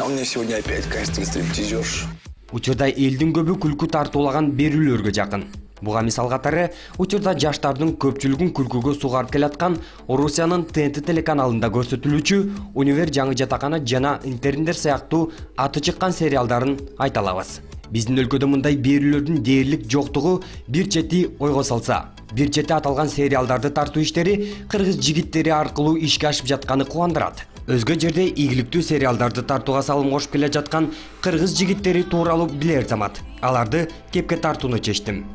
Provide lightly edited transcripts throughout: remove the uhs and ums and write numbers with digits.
А у меня сегодня опять кастинг стриптизерш. Учурда элдин көбү күлкү тартуулаган берүүлөргө жакын. Буга мисал катары учурда жаштардын көпчүлүгүн күлкүгө сугарып келаткан Орусиянын ТНТ телеканалында көрсөтүлүүчү Универ жаңы жатакана жана интерндер сыяктуу аты чыккан сериалдарын айта алабыз. Биздин өлкөдө мындай берүүлөрдүн дээрлик жоктугу бир чети ойго салса, бир чети аталган сериалдарды тартуу иштери кыргыз жигиттери аркылуу ишке ашып жатканы кубандырат. Өзгө жерде ийгиликтүү сериалдарды тартууга салым кошуп келе жаткан кыргыз жигиттери тууралуу билер замат. Аларды кепке тартууну чечтим.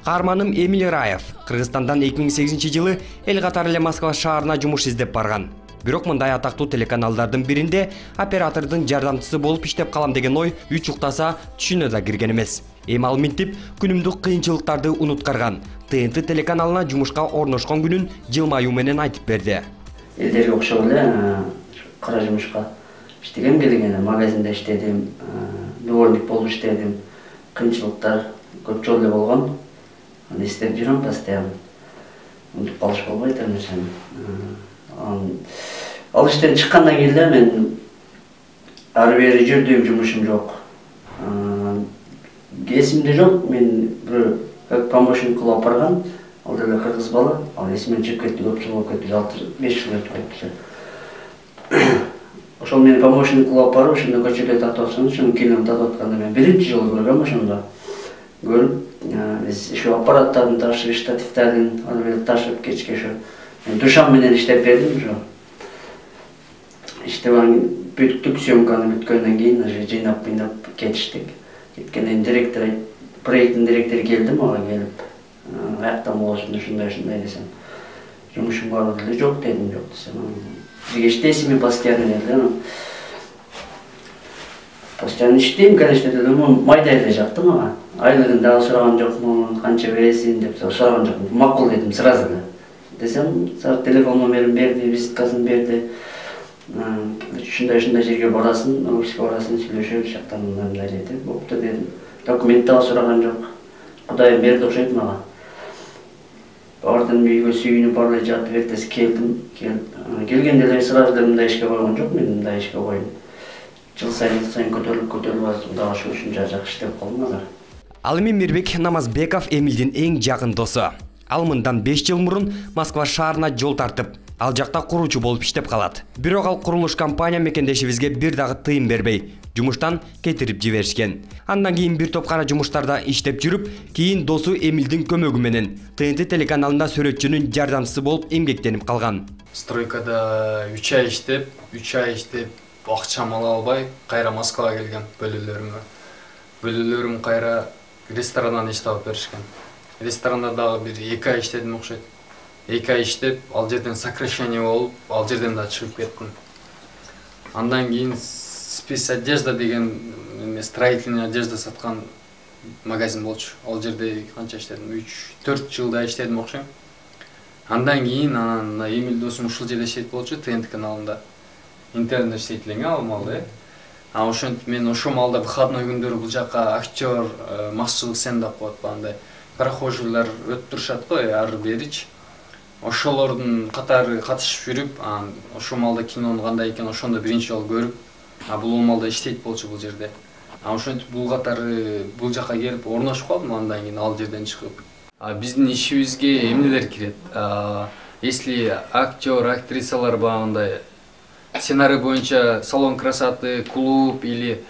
Каарманым Эмиль Раев Кыргызстандан 2008-жылы эл катары эле Москва шаарына жумуш издеп барган. Бирок мындай атактуу телеканалдардын биринде оператордун жардамчысы болуп иштеп калам деген ой үч уктаса түшүнө да кирген эмес. Эми ал минтип күнүмдүк кыйынчылыктарды унуткарган ТНТ телеканалына жумушка орношкон күнүн жылмаюу менен айтып берди. Элдерге окшоп эле кара жумушка иштегем, келген магазинде иштедим, дворник болуп иштедим. Кыйынчылыктар көп жолу эле болгон. Аны иштеп жүрөм постоянно. Унутуп калыш болбойт эмесем. Ал иштен чыккандан кийин эле мен ары бери жүрдүм, жумушум жок. Эсимде жок, мен бир как помощник кылып барган, ал деле кыргыз бала, ал эсимден чыгып кетти, көп жыл болуп кетти, 6-5 жыл өтүп кетти. Ошол мени помощник кылып барып, ошондо көчөлөрдө татып атсам, ошону кинону татып атканда мен биринчи жолу көргөм ошондо. Көрүп, биз ошо аппараттардын ташып, штативтердин аны бери ташып кечке ошо душам менен иштеп бердим ошо. Иштеп бүттүк, съемканы бүткөндөн кийин уже жыйнап кетиштик. Кеткенден директор, проекттин директору келди мага келип, аяктан болосун ушундай десем. Жумушум бар эле жок дедим, жок десем. Бирге иштейсизби постоянно деди. Постоянно иштейм, конечно, дедим, майда эле жакты мага. Айлыгын дагы сураган жокмун, канча бересиң деп сураган жокмун. Макул дедим сразу эле. Десем, телефон номерин берди, визиткасын берди. Ушундай жерге барасың, Новосибирскке барасың, сүйлөшөбүз, жактан мындай деди. Бопту дедим. Документ дагы сураган жок. Кудайым берди окшойт мага. Бардым үйгө сүйүнүп барлай жатып, эртеси келдим. Келгенде эле сразу эле мындай ишке койгон жок, мен мындай ишке койдум. Жыл сайын көтөрүлүп атып, Кудай ошол ушунча жакшы иштеп калдым азыр. Ал эми Мирбек Намазбеков Эмилдин эң жакын досу. Ал мындан 5 жыл мурун Москва шаарына жол тартып, ал жакта куручу болуп иштеп калат. Бирок ал курулуш компания мекендешибизге бир дагы тыйын бербей, жумуштан кетирип жиберишкен. Андан кийин бир топ кара жумуштарда иштеп жүрүп, кийин досу Эмилдин көмөгү менен ТНТ телеканалында сүрөтчүнүн жардамчысы болуп эмгектенип калган. Стройкада 3 ай иштеп, акчам ала албай, кайра Москвага келгем бөлөлөрүм кайра ресторандан иш таап беришкен. Ресторанда дагы бир 2 ай иштедим окшойт. 2 ай иштеп, ал жерден сокращение болуп, ал жерден да чыгып кеттим. Андан кийин спец одежда деген строительный одежда саткан магазин болчу. Ал жерде канча иштедим? 3-4 жылда иштедим окшойм. Андан кийин Эмиль досум ушул жерде иштейт болчу, ТНТ каналында. Интернде иштейт элең ал малда. Ошентип мен ошол малда выходной күндөрү бул жака актер Максудов Сен деп коет андай. Прохожийлар өтүп турушат го, ары берич. Ошолордун катары катышып жүрүп, ошол малда кинонун кандай экенин ошондо биринчи жолу көрүп, бул малда иштейт болчу бул жерде. Ошентип бул катары бул жака келип орношуп калдым, андан кийин ал жерден чыгып. Биздин ишибизге эмнелер кирет? Если актер, актрисалар багындай сценарий боюнча салон красоты, клуб или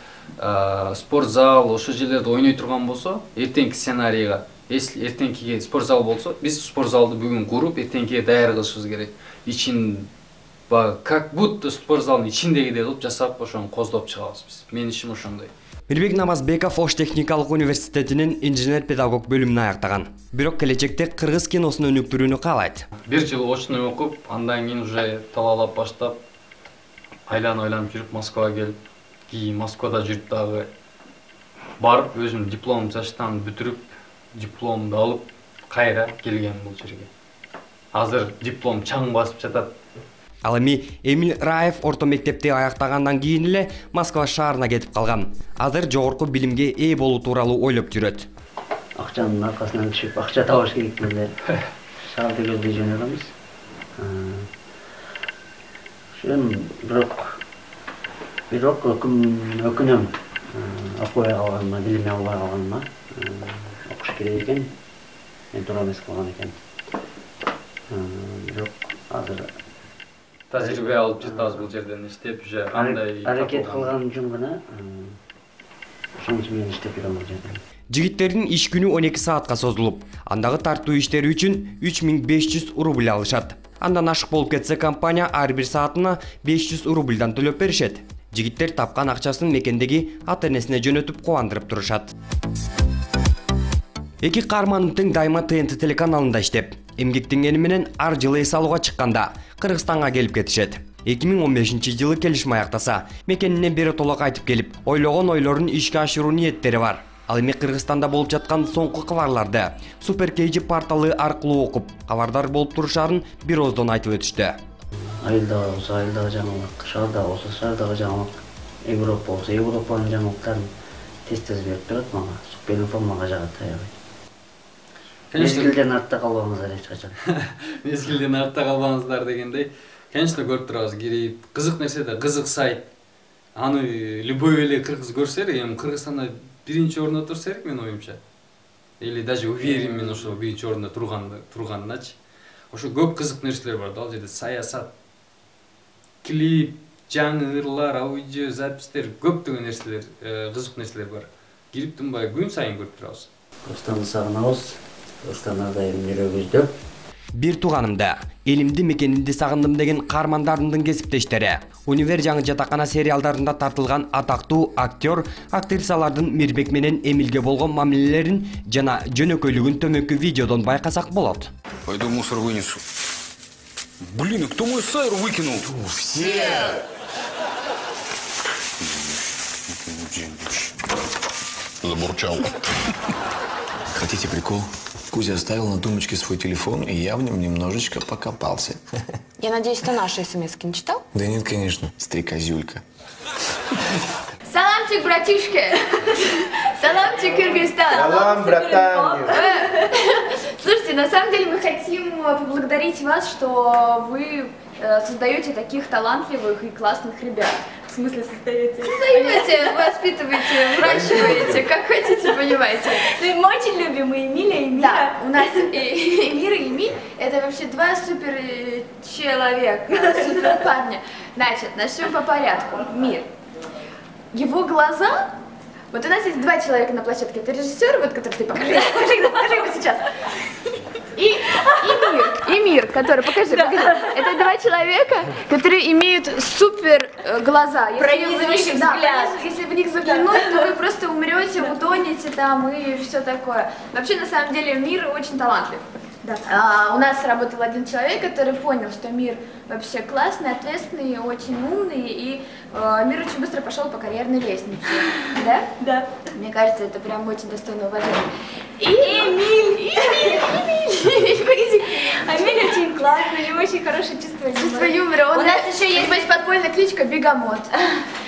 спортзал ошол жерлерде ойной турган болсо, эртеңки сценарийга, если эртеңкиге спортзал болсо, биз спортзалды бүгүн куруп, эртеңкиге даяр кылышыбыз керек. Ичин как будто спортзалдын ичиндегидей кылып жасап, ошону коздоп чыгабыз биз. Менин ишим ошондой. Мирбек Намазбеков Ош техникалык университетинин инженер-педагог бөлүмүн аяктаган. Бирок келечекте кыргыз киносун өнүктүрүүнү каалайт. Бир жыл очный окуп, андан кийин уже талаалап баштап, айланып жүрүп Москвага келип, кийин Москвада жүрүп дагы барып, өзүм диплом жаштан бүтүрүп, дипломду алып, кайра келгем бул жерге. Азыр диплом чаң басып жатат. Ал эми Эмиль Раев орто мектепти аяктагандан кийин эле Москва шаарына кетип калган. Азыр жогорку билимге ээ болуу тууралуу ойлоп жүрөт. Акчанын аркасынан түшүп, акча табыш керек эле. Шаарды көздөй жөнөбүз. Бирок бирок өкүнөм окуя калганыма, билим албай калганыма. Окуш керек экен, мен туура эмес кылган экен. Бирок азыр Тажрыйба алып жатабыз бул жерден иштеп, уже кандай аракет кылган үчүн гана ошонусу менен иштеп жүрөм бул жерде. Жигиттердин иш күнү 12 саатка созулуп, андагы тартуу иштери үчүн 3500 рубль алышат. Андан ашык болуп кетсе компания ар бир саатына 500 рубльдан төлөп беришет. Жигиттер тапкан акчасын мекендеги ата-энесине жөнөтүп кубандырып турушат. Эки каарманын тең дайыма ТНТ телеканалында иштеп, эмгектенгени менен ар жылы эс алууга чыкканда Кыргызстанга келип кетишет. 2015-жылы келишим аяктаса, мекенине биротоло кайтып келип, ойлогон ойлорун ишке ашыруу ниеттери бар. Ал эми Кыргызстанда болуп жаткан соңку кабарларды Super KG порталы аркылуу окуп, кабардар болуп турушарын бир ооздон айтып өтүштү. Айылдагы болсо айылдагы жаңылык, шаардагы болсо шаардагы жаңылык, Европа болсо Европанын жаңылыктарын тез берип турат мага. Супер инфо мага жагат аябай. Мезгилден артта калбаңыздар эч качан. Мезгилден артта калбаңыздар дегендей, конечно көрүп турабыз, кирип кызык нерсе да, кызык сайт. Аны любой эле кыргыз көрсө, эми Кыргызстанда биринчи орунда турса керек менин оюмча. Или даже уверен мен ошо биринчи орунда турганыначы. Ошо көп кызык нерселер бар да, ал жерде саясат, клип, жаңы ырлар, аудио запистер, көптөгөн нерселер, кызык нерселер бар. Кирип тынбай күн сайын көрүп турабыз. Кыргызстанды сагынабыз. Кыргызстан ар дайым жүрөгүбүздө. Бир тууганымда, элимди мекенимди сагындым деген каармандарымдын кесиптештери. Универ жаңы жатакана сериалдарында тартылган атактуу актер, актрисалардын Мирбек менен Эмилге болгон мамилелерин жана жөнөкөйлүгүн төмөнкү видеодон байкасак болот. Пойду мусор вынесу. Блин, и кто мой сайр выкинул? Все! Забурчал. Хотите прикол? Кузя оставил на тумбочке свой телефон, и я в нем немножечко покопался. Я надеюсь, ты наши смс-ки не читал? Да нет, конечно, стрекозюлька. Саламчик, братишки! Саламчик, Кыргызстан! Салам, братан! Слушайте, на самом деле мы хотим поблагодарить вас, что вы создаете таких талантливых и классных ребят. В смысле создаете? Создаете, воспитываете, выращиваете, как хотите, понимаете. Мы очень любим и Эмиля, и Мира. Да, у нас и Мира, и Эмиль — это вообще два супер человека, супер парня. Значит, начнем по порядку. Мир. Его глаза... Вот у нас есть два человека на площадке. Это режиссер, вот который ты покажи его сейчас. И Мир, который, покажи. Это два человека, которые имеют супер глаза. Пронизывающий взгляд. Если в них заглянуть, то вы просто умрете, утонете там и все такое. Вообще, на самом деле, Мир очень талантлив. Да. У нас работал один человек, который понял, что Мир вообще классный, ответственный, очень умный, и Мир очень быстро пошел по карьерной лестнице. Да? Да. Мне кажется, это прям очень достойно уважения. И Эмиль! Погоди. Эмиль очень классный, у него очень хорошее чувство юмора. Чувство юмора. У нас еще есть подпольная кличка Бегамот.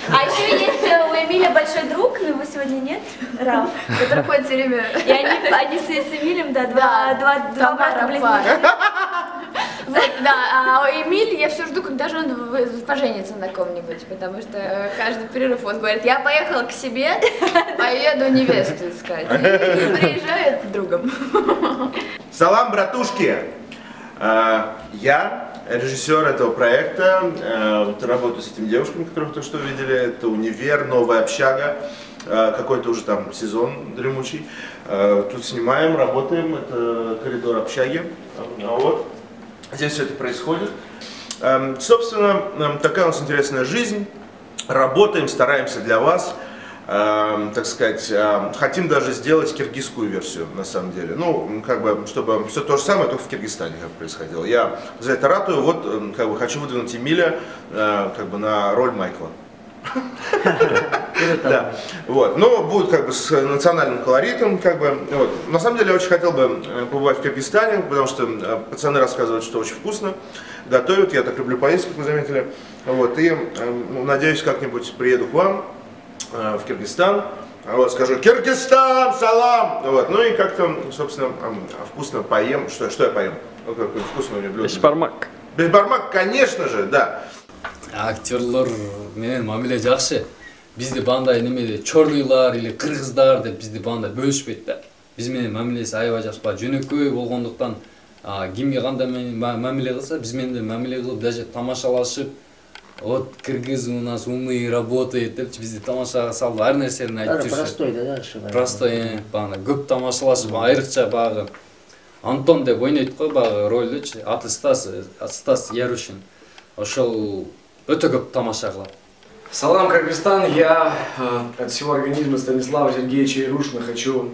А еще есть у Эмиля большой друг, но его сегодня нет, Раф, который ходит все время. И они с Эмилем, да, два брата-близнеца. Вот, да, а Эмиль, я все жду, когда же он поженится на ком-нибудь, потому что каждый перерыв он говорит: я поехал к себе, поеду невесту искать. И приезжает с другом. Салам, братушки! Я режиссер этого проекта, работаю с этими девушками, которых только что видели. Это универ, новая общага, какой-то уже там сезон дремучий. Тут снимаем, работаем, это коридор общаги. Вот. Здесь все это происходит. Собственно, такая у нас интересная жизнь. Работаем, стараемся для вас. Так сказать, хотим даже сделать киргизскую версию, на самом деле. Ну, как бы, чтобы все то же самое, только в Киргизстане как происходило. Я за это ратую, вот, как бы, хочу выдвинуть Эмиля, как бы, на роль Майкла. Да, вот, но будет как бы с национальным колоритом, как бы, вот. На самом деле я очень хотел бы побывать в Киргизстане, потому что пацаны рассказывают, что очень вкусно готовят, я так люблю поесть, как вы заметили, вот, и надеюсь, как-нибудь приеду к вам в Киргизстан, вот, скажу: Киргизстан, салам, вот, ну и как-то, собственно, вкусно поем, что я поем, ну, какое вкусное у меня блюдо. Бешбармак. Бешбармак, конечно же, да. Актерлор менен мамиле жакшы. Бизди бандай немеде чорлуйлар или кыргыздар деп бизди бандай бөлүшпөйт да. Биз менен мамилеси аябай жакшы, жөнөкөй болгондуктан кимге кандай мамиле кылса, биз менен да мамиле кылып, даже тамашалашып, вот кыргыз у нас умный работает деп бизди тамашага салды, ар нерсени айтып жүрүшөт. Простой да, ошо. Простой, багы көп тамашалашып, айрыкча багы Антон деп ойнойт го багы ролдучу, аты Стас Ярушин. Ошол өтө көп тамаша кылат. Салам, Кыргызстан! Я от всего организма Станислава Сергеевича Ярушина хочу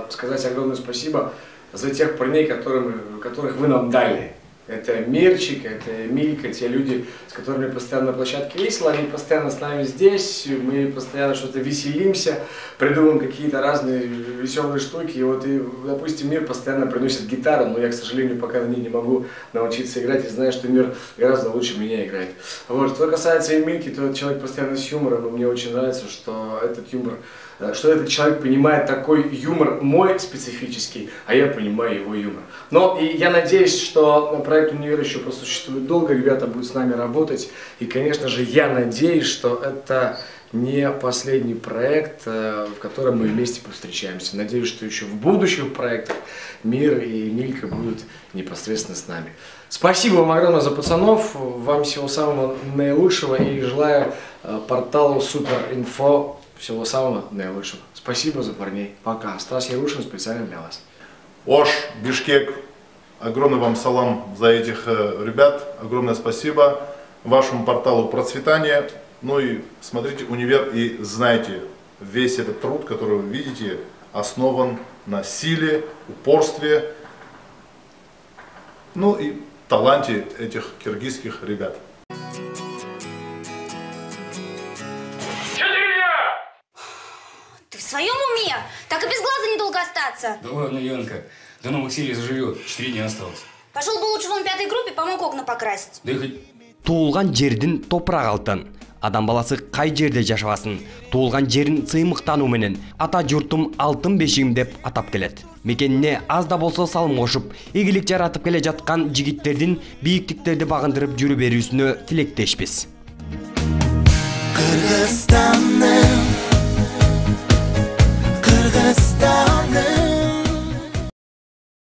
сказать огромное спасибо за тех парней, которых вы нам дали. Это Мирчик, это Милька, те люди, с которыми постоянно на площадке весело, они постоянно с нами здесь, мы постоянно что-то веселимся, придумываем какие-то разные веселые штуки. И вот, допустим, Мир постоянно приносит гитару, но я, к сожалению, пока на ней не могу научиться играть и знаю, что Мир гораздо лучше меня играет. Вот. Что касается Мильки, то этот человек постоянно с юмором, и мне очень нравится, что этот человек понимает такой юмор мой специфический, а я понимаю его юмор. Но и я надеюсь, что проект «Универ» еще просуществует долго, ребята будут с нами работать. И, конечно же, я надеюсь, что это не последний проект, в котором мы вместе повстречаемся. Надеюсь, что еще в будущих проектах Мир и Милька будут непосредственно с нами. Спасибо вам огромное за пацанов, вам всего самого наилучшего и желаю порталу Суперинфо всего самого наилучшего. Спасибо за парней. Пока. Стас Ярушин специально для вас. Ош, Бишкек, огромный вам салам за этих ребят. Огромное спасибо вашему порталу процветания. Ну и смотрите «Универ» и знайте, весь этот труд, который вы видите, основан на силе, упорстве, ну и таланте этих киргизских ребят. Ты в своем уме? Так и без глаза недолго остаться. Да ладно, Янка, до новых серий заживет, 4 дня осталось. Пошел бы лучше вон в 5-й группе, помог окна покрасить. Да хоть... Туылган жердин топурак алтын. Адам баласы кай жерде жашабасын, туылган жерин сыймыктануу менен ата журтум алтын бешигим деп атап келет. Мекенине аз да болсо салым кошуп, ийгилик жаратып келе жаткан жигиттердин бийиктиктерди багындырып жүрө берүүсүнө тилектешпиз. Кыргызстанны